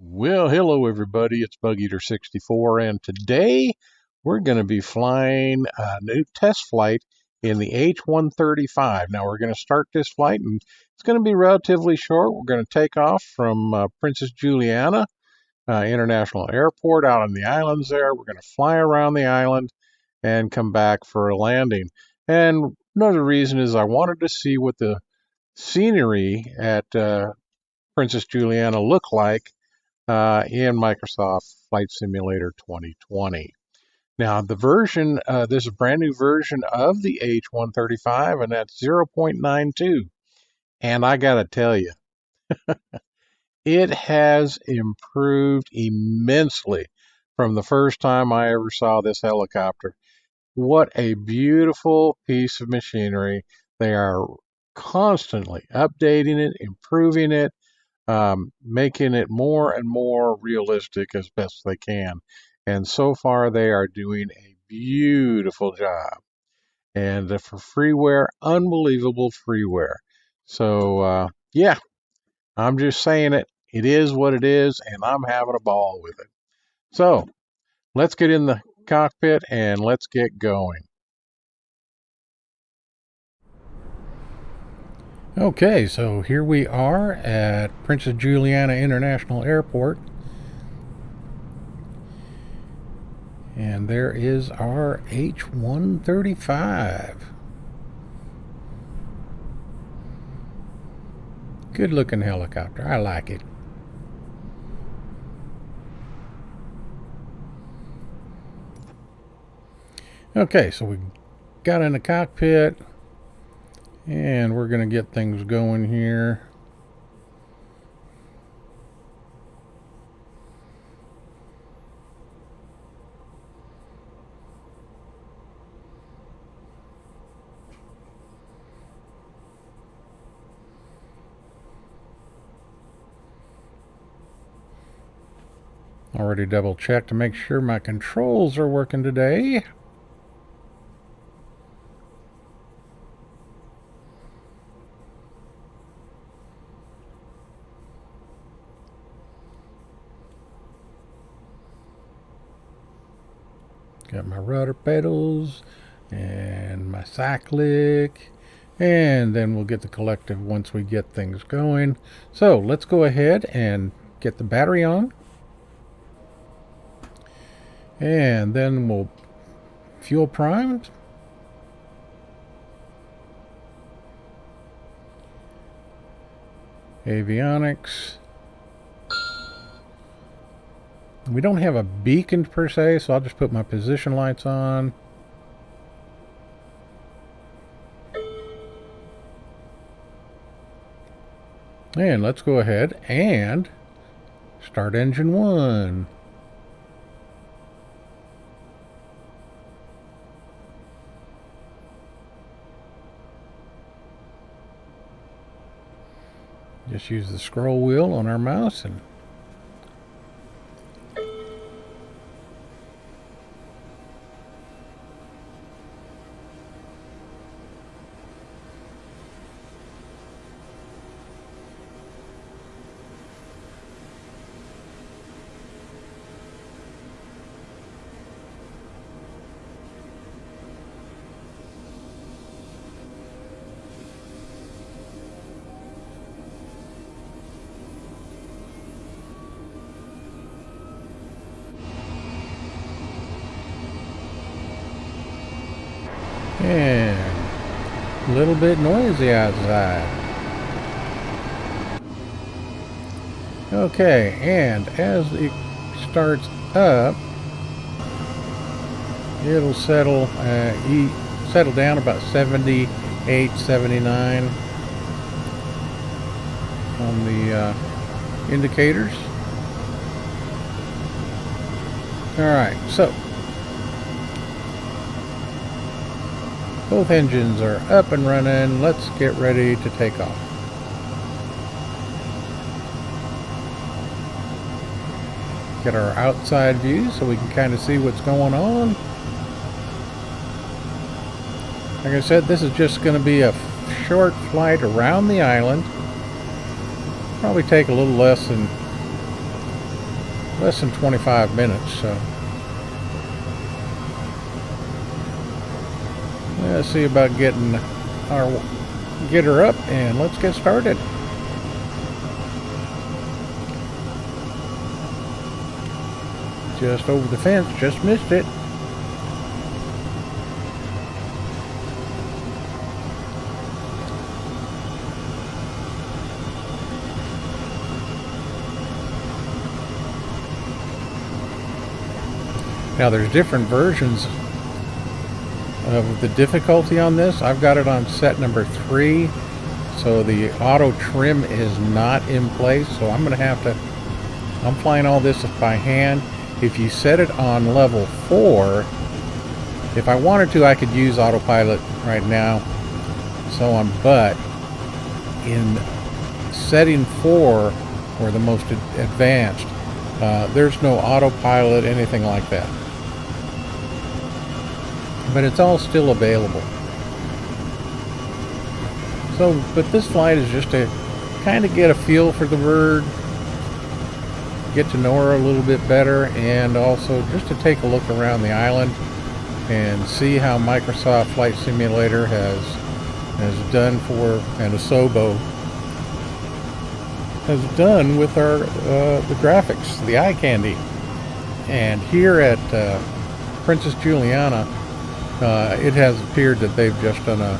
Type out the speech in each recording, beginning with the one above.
Well, hello everybody. It's Bug Eater 64, and today we're going to be flying a new test flight in the H-135. Now we're going to start this flight, and it's going to be relatively short. We're going to take off from Princes Juliana International Airport out on the islands there. We're going to fly around the island and come back for a landing. And another reason is I wanted to see what the scenery at Princess Juliana looked like in Microsoft Flight Simulator 2020. Now, the version, this is a brand new version of the H-135, and that's 0.92. And I got to tell you, it has improved immensely from the first time I ever saw this helicopter. What a beautiful piece of machinery. They are constantly updating it, improving it, making it more and more realistic as best they can. And so far, they are doing a beautiful job. And for freeware, unbelievable freeware. So, yeah, I'm just saying it. It is what it is, and I'm having a ball with it. So, let's get in the cockpit and let's get going. Okay, so here we are at Princess Juliana International Airport. And there is our H-135. Good looking helicopter. I like it. Okay, so we got in the cockpit. And we're going to get things going here. Already double checked to make sure my controls are working today. Got my rudder pedals and my cyclic, and then we'll get the collective once we get things going. So let's go ahead and get the battery on, and then we'll fuel primed. Avionics. We don't have a beacon per se, so I'll just put my position lights on. And let's go ahead and start engine 1. Just use the scroll wheel on our mouse and a little bit noisy outside. Okay, and as it starts up, it'll settle down about 78, 79 on the indicators. Alright, so both engines are up and running. Let's get ready to take off. Get our outside view so we can kind of see what's going on. Like I said, this is just going to be a short flight around the island. Probably take a little less than less than 25 minutes. So let's see about get her up, and let's get started. Just over the fence, just missed it. Now there's different versions of the difficulty on this. I've got it on set number 3, so the auto trim is not in place, so I'm flying all this by hand. If you set it on level 4, if I wanted to, I could use autopilot right now, so on, but in setting 4, or the most advanced, there's no autopilot, anything like that. But it's all still available. So, but this flight is just to kind of get a feel for the bird, get to know her a little bit better, and also just to take a look around the island and see how Microsoft Flight Simulator has done for, and Asobo has done with our the graphics, the eye candy. And here at Princess Juliana, it has appeared that they've just done a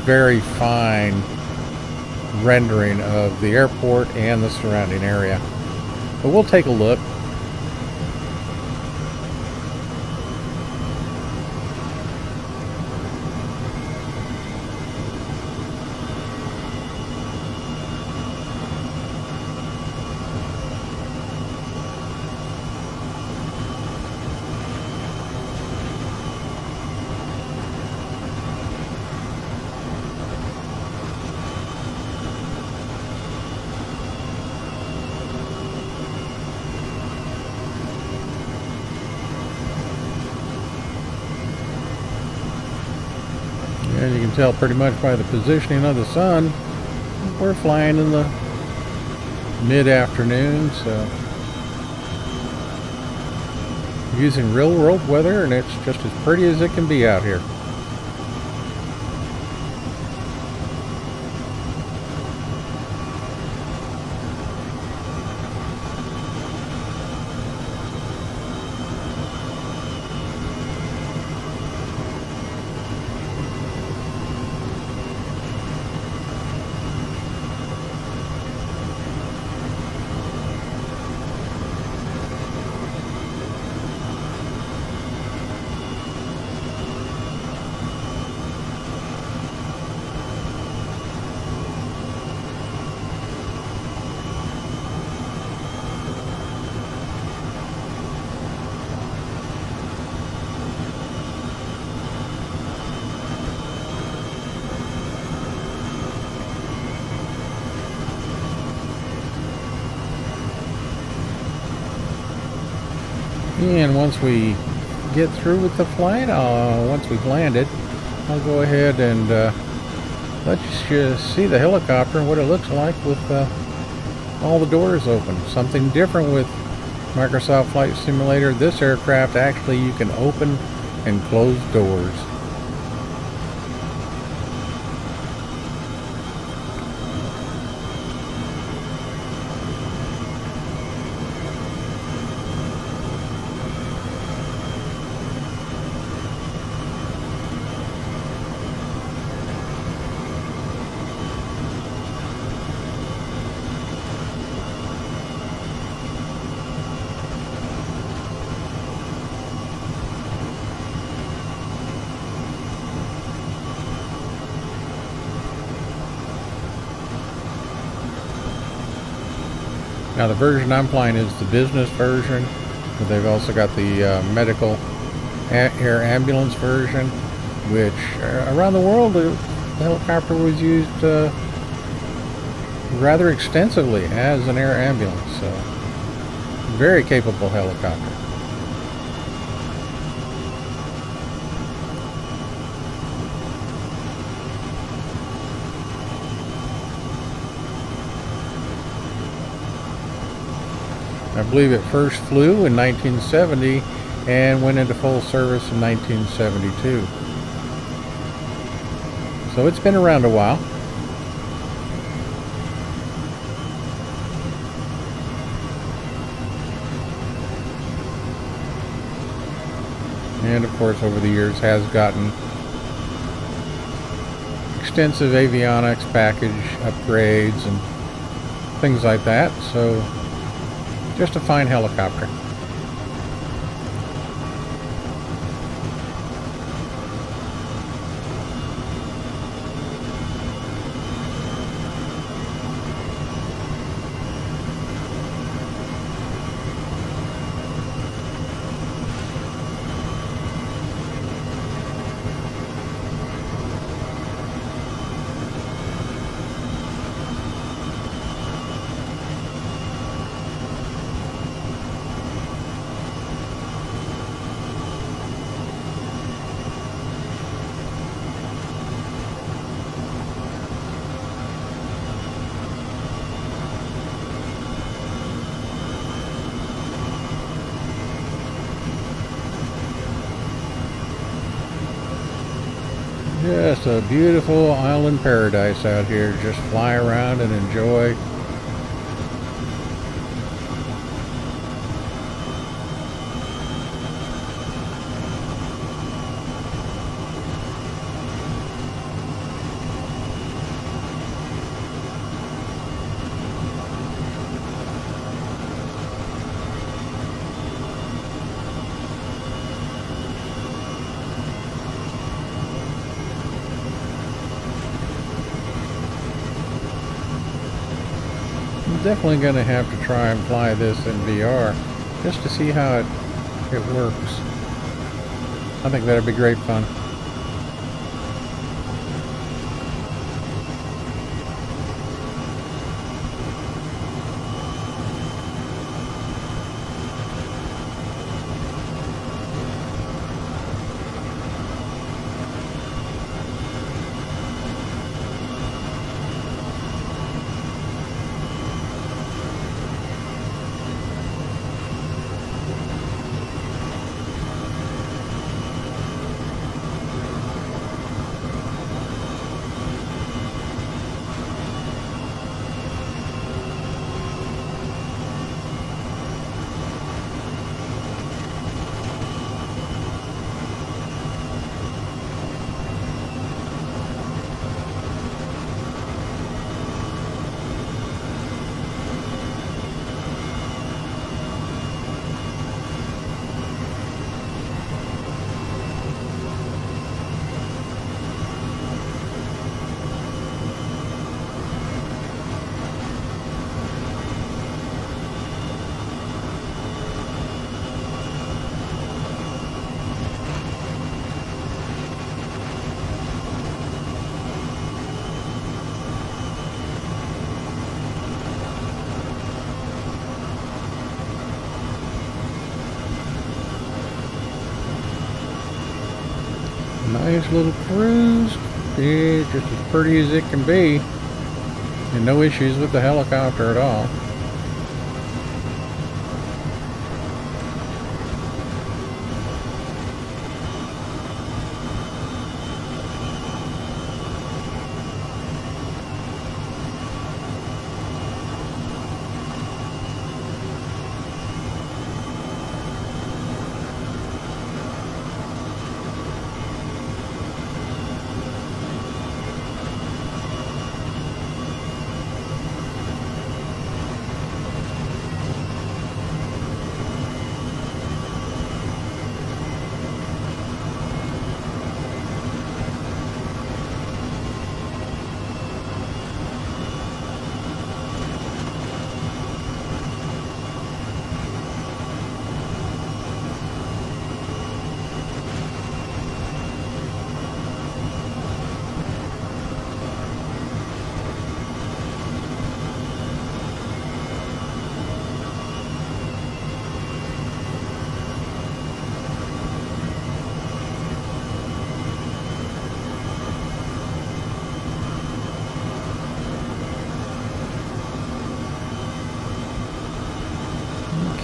very fine rendering of the airport and the surrounding area. But we'll take a look. As you can tell pretty much by the positioning of the sun, we're flying in the mid-afternoon, so using real world weather, and it's just as pretty as it can be out here. And once we get through with the flight, once we've landed, I'll go ahead and let you see the helicopter and what it looks like with all the doors open. Something different with Microsoft Flight Simulator. This aircraft, actually, you can open and close doors. Now the version I'm flying is the business version, but they've also got the medical air ambulance version, which around the world the helicopter was used rather extensively as an air ambulance. So very capable helicopter. I believe it first flew in 1970 and went into full service in 1972. So it's been around a while. And of course over the years has gotten extensive avionics package upgrades and things like that. So just a fine helicopter. Just a beautiful island paradise out here. Just fly around and enjoy. Definitely going to have to try and fly this in VR just to see how it works. I think that'd be great fun. Nice little cruise. Yeah, just as pretty as it can be. And no issues with the helicopter at all.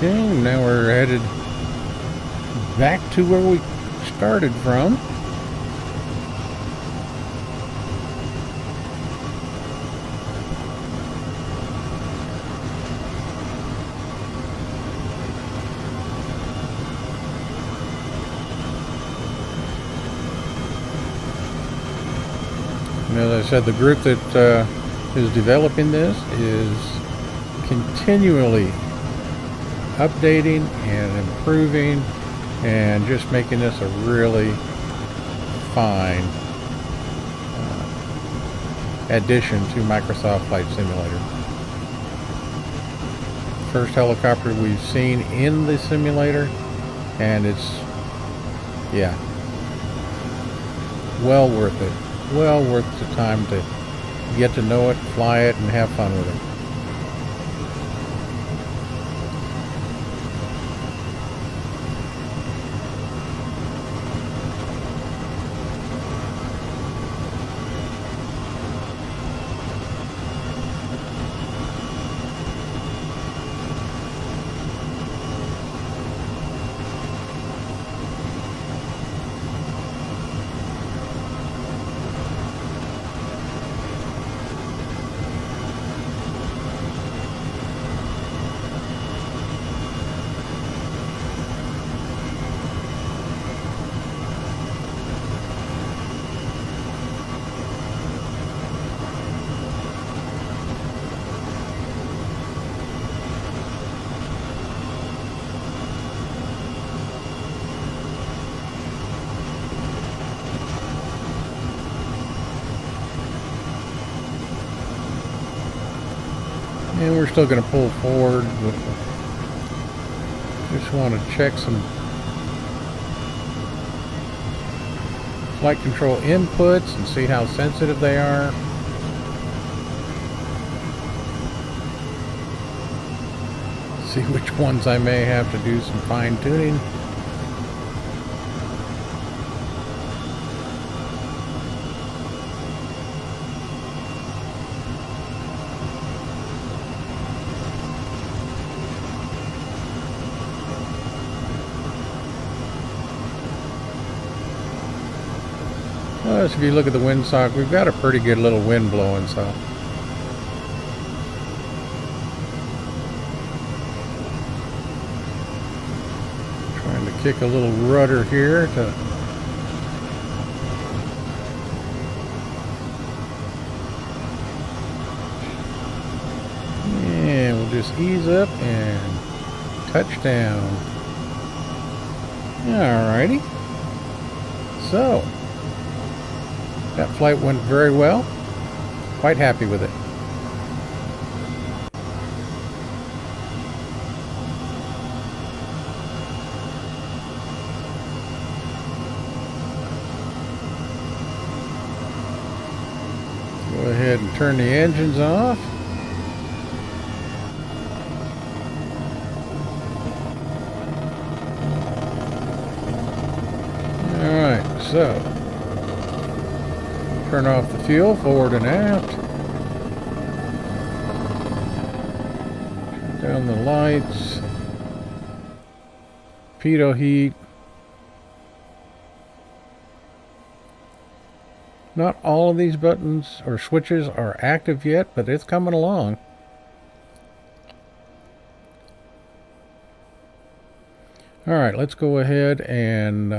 Okay, now we're headed back to where we started from. And as I said, the group that is developing this is continually updating and improving and just making this a really fine addition to Microsoft Flight Simulator. First helicopter we've seen in the simulator, and it's, yeah, well worth it. Well worth the time to get to know it, fly it, and have fun with it. And we're still going to pull forward. Just want to check some flight control inputs and see how sensitive they are. See which ones I may have to do some fine tuning. Well, if you look at the windsock, we've got a pretty good little wind blowing, so. Trying to kick a little rudder here to and we'll just ease up and touchdown. Alrighty. So that flight went very well. Quite happy with it. Go ahead and turn the engines off. Alright, so turn off the fuel, forward and aft. Turn down the lights. Pitot heat. Not all of these buttons or switches are active yet, but it's coming along. Alright, let's go ahead and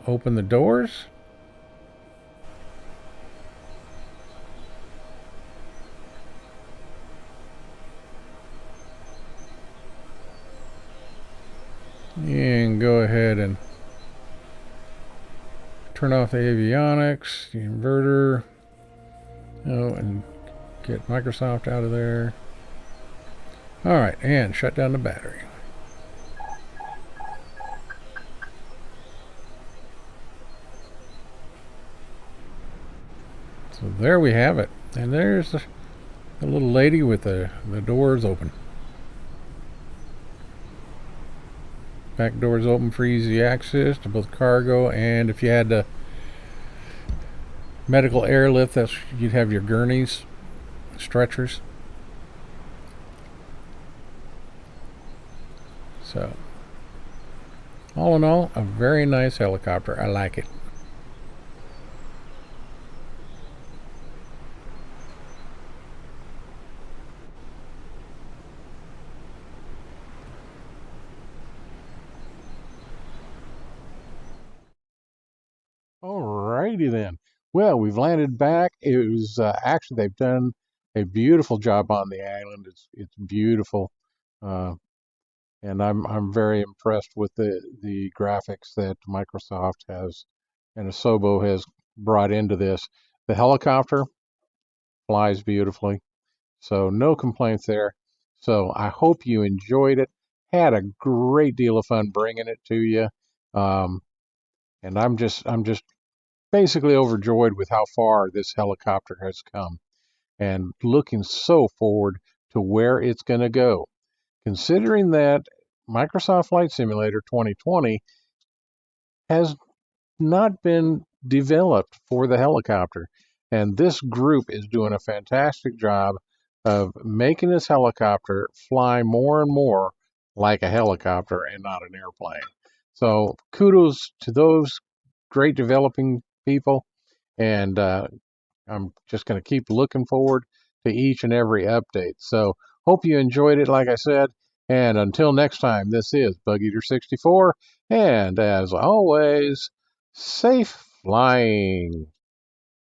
open the doors. And go ahead and turn off the avionics, the inverter, and get Microsoft out of there. Alright, and shut down the battery. So there we have it. And there's the little lady with the doors open. Back doors open for easy access to both cargo, and if you had the medical airlift, that's you'd have your gurneys, stretchers. So, all in all, a very nice helicopter. I like it. Alrighty then. Well, we've landed back. It was actually they've done a beautiful job on the island. It's beautiful, uh, and I'm very impressed with the graphics that Microsoft has and Asobo has brought into this. The helicopter flies beautifully, so no complaints there. So I hope you enjoyed it. Had a great deal of fun bringing it to you, um, and I'm just basically overjoyed with how far this helicopter has come and looking so forward to where it's going to go. Considering that Microsoft Flight Simulator 2020 has not been developed for the helicopter, and this group is doing a fantastic job of making this helicopter fly more and more like a helicopter and not an airplane. So kudos to those great developing people, and I'm just going to keep looking forward to each and every update. So, hope you enjoyed it, like I said. And until next time, this is Bug Eater 64. And as always, safe flying.